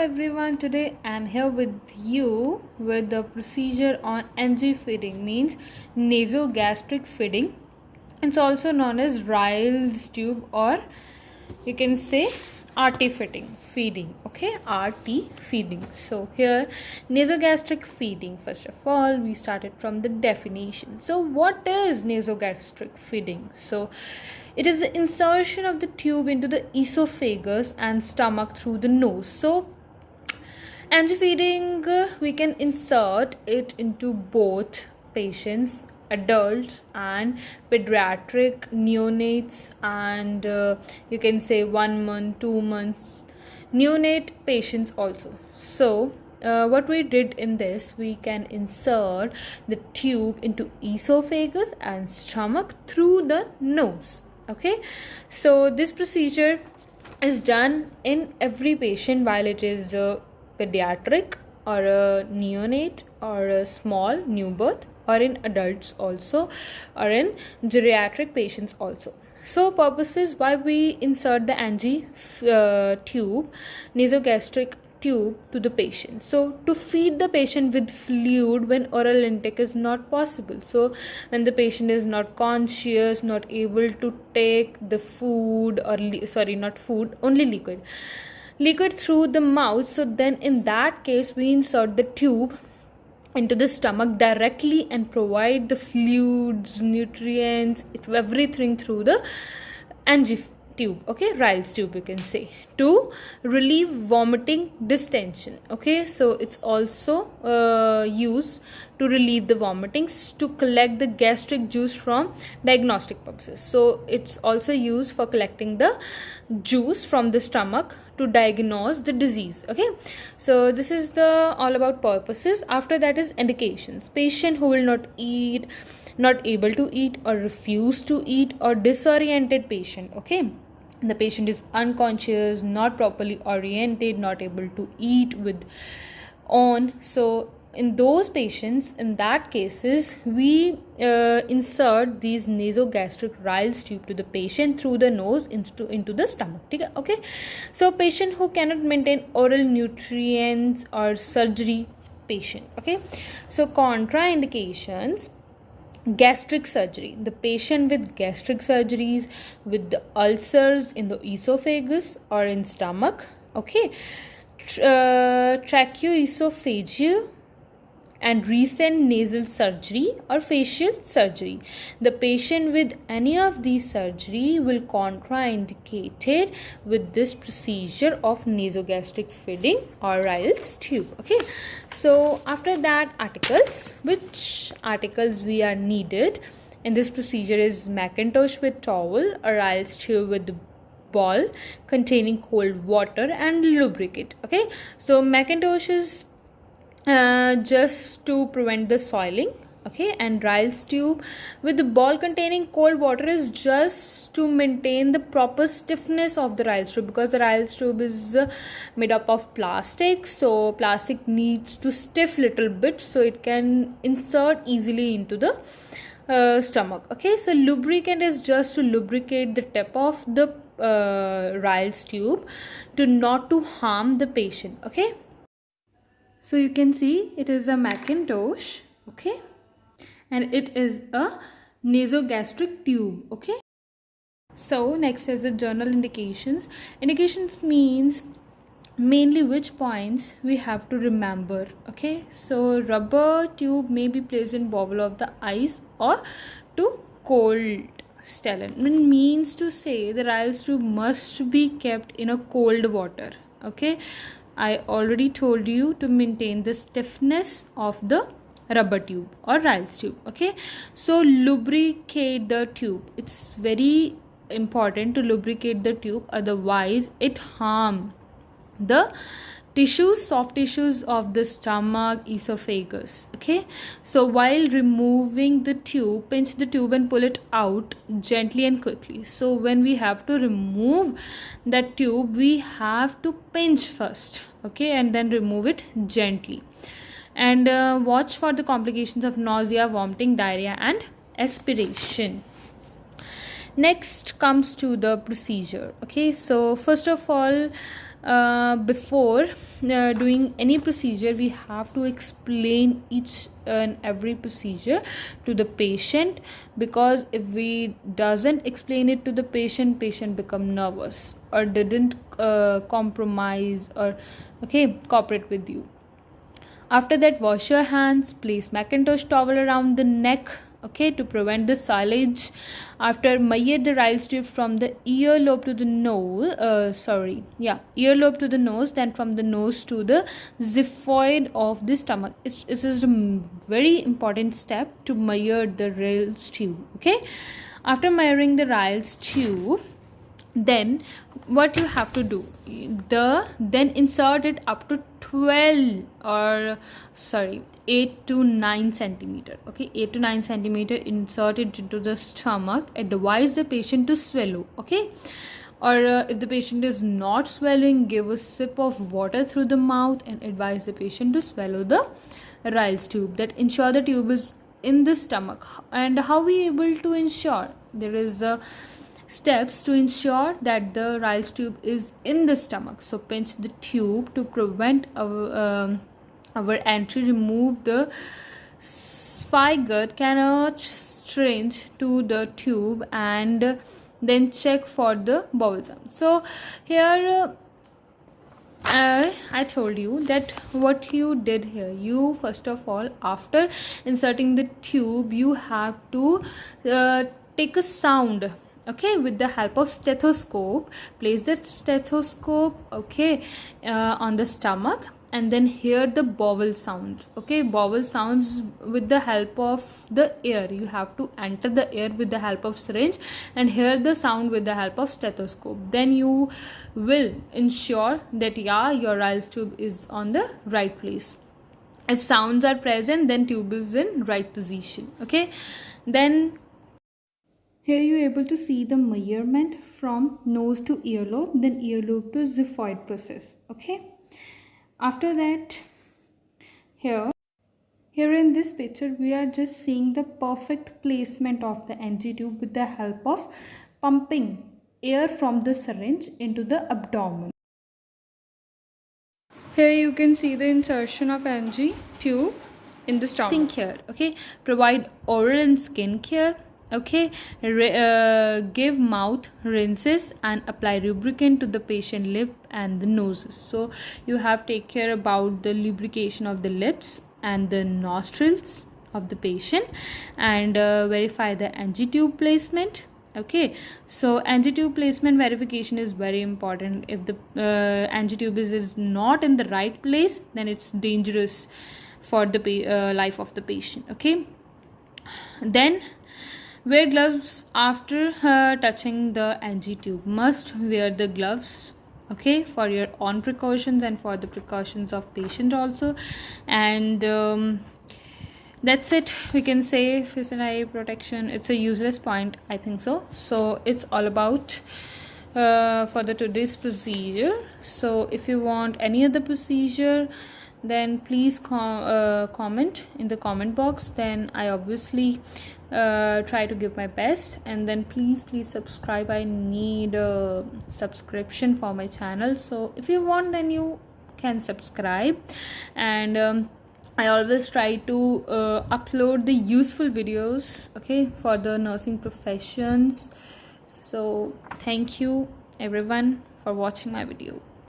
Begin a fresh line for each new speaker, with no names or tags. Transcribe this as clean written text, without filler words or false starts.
everyone, today I'm here with you with the procedure on Angie feeding, means nasogastric feeding. It's also known as Ryle's tube, or you can say RT feeding, okay, RT feeding. So here, nasogastric feeding, first of all we started from the definition. So what is nasogastric feeding? So it is the insertion of the tube into the esophagus and stomach through the nose. So Angie feeding, we can insert it into both patients, adults and pediatric, neonates, and you can say 1 month, 2 months neonate patients also. So what we did in this, we can insert the tube into esophagus and stomach through the nose. Okay, so this procedure is done in every patient, while it is a pediatric or a neonate or a small new birth, or in adults also, or in geriatric patients also. So purposes why we insert the Angie tube, nasogastric tube, to the patient. So to feed the patient with fluid when oral intake is not possible. So when the patient is not conscious, not able to take the food, or not food, only liquid through the mouth, so then in that case we insert the tube into the stomach directly and provide the fluids, nutrients, everything through the Angie tube, okay, Ryle's tube, you can say, to relieve vomiting distension. Okay, so it's also used to relieve the vomitings, to collect the gastric juice from diagnostic purposes. So it's also used for collecting the juice from the stomach to diagnose the disease. Okay, so this is the all about purposes. After that is indications. Patient who will not eat, not able to eat, or refuse to eat, or disoriented patient. Okay, the patient is unconscious, not properly oriented, not able to eat with on. So in those patients, in that cases, we insert these nasogastric Ryle's tube to the patient through the nose into the stomach. Okay, so patient who cannot maintain oral nutrients or surgery patient. Okay, so contraindications. Gastric surgery, the patient with gastric surgeries, with the ulcers in the esophagus or in stomach. Okay, tracheoesophageal and recent nasal surgery or facial surgery. The patient with any of these surgery will contraindicated with this procedure of nasogastric feeding or Ryle's tube. Okay, so after that, articles. Which articles we are needed in this procedure is Macintosh with towel, a Ryle's tube with the ball containing cold water and lubricate. Okay, so Macintosh is just to prevent the soiling. Okay, and Ryle's tube with the ball containing cold water is just to maintain the proper stiffness of the Ryle's tube, because the Ryle's tube is made up of plastic, so plastic needs to stiff little bit so it can insert easily into the stomach. Okay, so lubricant is just to lubricate the tip of the Ryle's tube to not to harm the patient. Okay, so you can see it is a Macintosh, okay, and it is a nasogastric tube. Okay, so next is the journal indications. Indications means mainly which points we have to remember. Okay, so rubber tube may be placed in bowel of the ice or to cold stellar. It means to say the Ryle's tube must be kept in a cold water. Okay, I already told you to maintain the stiffness of the rubber tube or Ryle's tube. Okay, so lubricate the tube. It's very important to lubricate the tube, otherwise it harms the tissues, soft tissues of the stomach, esophagus. Okay, so while removing the tube, pinch the tube and pull it out gently and quickly. So when we have to remove that tube, we have to pinch first, okay, and then remove it gently. And watch for the complications of nausea, vomiting, diarrhea and aspiration. Next comes to the procedure. Okay, so first of all, before doing any procedure, we have to explain each and every procedure to the patient, because if we doesn't explain it to the patient become nervous or didn't compromise or cooperate with you. After that, wash your hands, place Macintosh towel around the neck, to prevent the silage. After, measure the Ryle's tube from the earlobe to the nose, earlobe to the nose, then from the nose to the xiphoid of the stomach. This is a very important step to measure the Ryle's tube. After measuring the Ryle's tube, then what you have to do, then insert it up to 8 to 9 centimeter. 8 to 9 centimeter, insert it into the stomach. Advise the patient to swallow. Or if the patient is not swallowing, give a sip of water through the mouth and advise the patient to swallow the Ryle's tube. That ensure the tube is in the stomach. And how we able to ensure? There is steps to ensure that the Ryle's tube is in the stomach. So pinch the tube to prevent our entry. Remove the sphigot cannot syringe to the tube, and then check for the bowel sound. So here I told you that what you did here, you first of all, after inserting the tube, you have to take a sound with the help of stethoscope. Place the stethoscope on the stomach, and then hear the bowel sounds. Bowel sounds with the help of the air. You have to enter the air with the help of syringe and hear the sound with the help of stethoscope. Then you will ensure that your Ryle's tube is on the right place. If sounds are present, then tube is in right position. Then here you are able to see the measurement from nose to earlobe, then earlobe to xiphoid process. After that, here in this picture, we are just seeing the perfect placement of the Antitube with the help of pumping air from the syringe into the abdomen. Here you can see the insertion of Angie tube in the stomach. Think here, provide oral and skin care. Give mouth rinses and apply lubricant to the patient lip and the noses. So you have to take care about the lubrication of the lips and the nostrils of the patient, and verify the Antitube placement. So Antitube placement verification is very important. If the Antitube is not in the right place, then it's dangerous for the life of the patient. Then wear gloves after touching the Antitube. Must wear the gloves for your own precautions and for the precautions of patient also. And that's it. We can say face and eye protection, it's a useless point, I think so. So it's all about for the today's procedure. So if you want any other procedure, then please comment in the comment box. Then I obviously try to give my best. And then please subscribe. I need a subscription for my channel. So if you want, then you can subscribe. And I always try to upload the useful videos for the nursing professions. So thank you everyone for watching my video.